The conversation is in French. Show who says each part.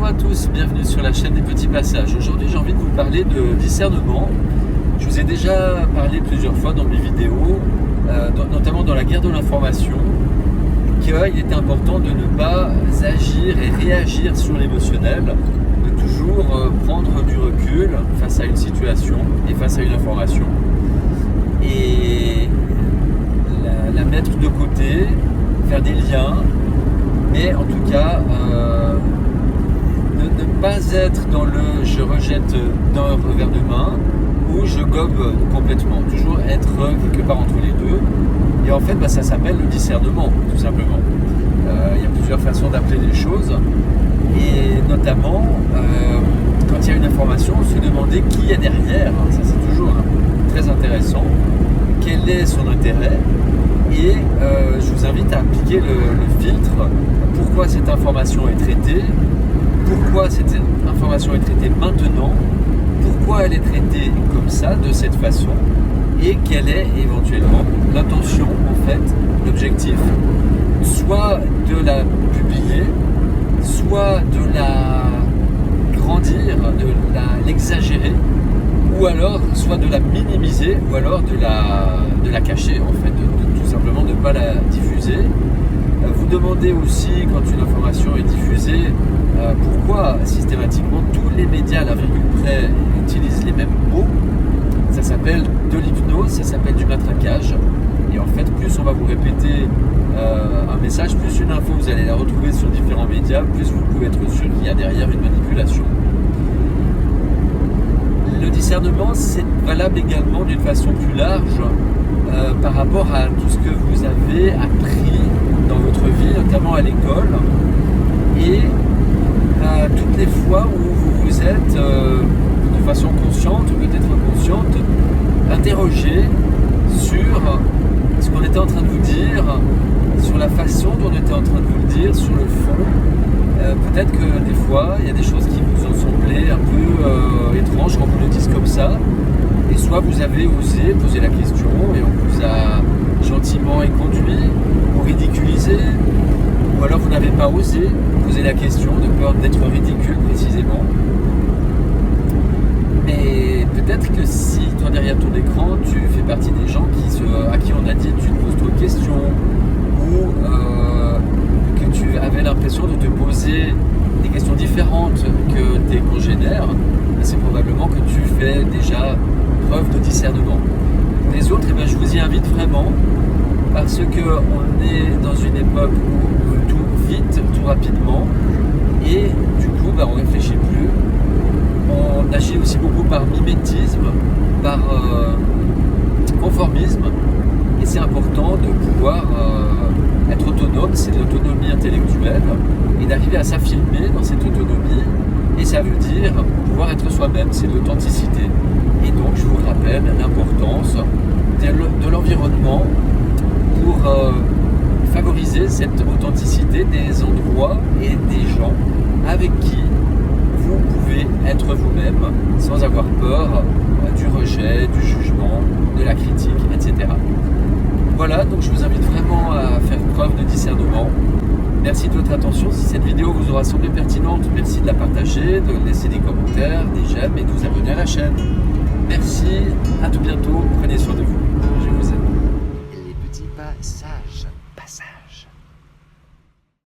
Speaker 1: Bonjour à tous, bienvenue sur la chaîne des petits passages. Aujourd'hui j'ai envie de vous parler de discernement. Je vous ai déjà parlé plusieurs fois dans mes vidéos, notamment dans la guerre de l'information, qu'il était important de ne pas agir et réagir sur l'émotionnel, de toujours prendre du recul face à une situation et face à une information et la mettre de côté, faire des liens, mais en tout cas ne pas être dans le je rejette d'un revers de main ou je gobe complètement, toujours être quelque part entre les deux. Et en fait ça s'appelle le discernement tout simplement. Il y a plusieurs façons d'appeler les choses et notamment quand il y a une information, se demander qui est derrière, ça c'est toujours très intéressant, quel est son intérêt. Et je vous invite à appliquer le filtre. Pourquoi cette information est traitée? Pourquoi cette information est traitée maintenant? Pourquoi elle est traitée comme ça, de cette façon? Et quelle est éventuellement l'intention, en fait, l'objectif, soit de la publier, soit de la grandir, de l'exagérer, ou alors soit de la minimiser, ou alors de la cacher, en fait, tout simplement de ne pas la diffuser. Vous demandez aussi, quand une information est diffusée, pourquoi systématiquement tous les médias à la virgule près utilisent les mêmes mots. Ça s'appelle de l'hypnose, ça s'appelle du matraquage. Et en fait, plus on va vous répéter un message, plus une info vous allez la retrouver sur différents médias, plus vous pouvez être sûr qu'il y a derrière une manipulation. Le discernement, c'est valable également d'une façon plus large par rapport à tout ce que vous avez appris dans votre vie, notamment à l'école, et à toutes les fois où vous vous êtes, de façon consciente ou peut-être inconsciente, interrogé sur ce qu'on était en train de vous dire, sur la façon dont on était en train de vous le dire, sur le fond. Peut-être que des fois, il y a des choses qui vous ont semblé un peu étranges quand vous le dites comme ça, et soit vous avez osé poser la question et on vous a gentiment éconduit ou ridiculisé, ou alors vous n'avez pas osé poser la question de peur d'être ridicule précisément. Mais peut-être que si toi derrière ton écran tu fais partie des gens à qui on a dit tu te poses trop de questions, ou que tu avais l'impression de te poser des questions différentes que tes congénères, c'est probablement que tu fais déjà preuve de discernement. Pour les autres, je vous y invite vraiment, parce qu'on est dans une époque où on veut tout vite, tout rapidement, et du coup on ne réfléchit plus. On agit aussi beaucoup par mimétisme, par conformisme, et c'est important de pouvoir être autonome, c'est de l'autonomie intellectuelle, et d'arriver à s'affirmer dans cette autonomie, et ça veut dire pouvoir être soi-même, c'est de l'authenticité. Et donc je vous rappelle l'importance de l'environnement pour favoriser cette authenticité des endroits et des gens avec qui vous pouvez être vous-même sans avoir peur du rejet, du jugement, de la critique, etc. Voilà, donc je vous invite vraiment à faire preuve de discernement. Merci de votre attention. Si cette vidéo vous aura semblé pertinente, merci de la partager, de laisser des commentaires, des j'aime et de vous abonner à la chaîne. Merci, à tout bientôt, prenez soin de vous. Je vous aime.
Speaker 2: Les petits passages.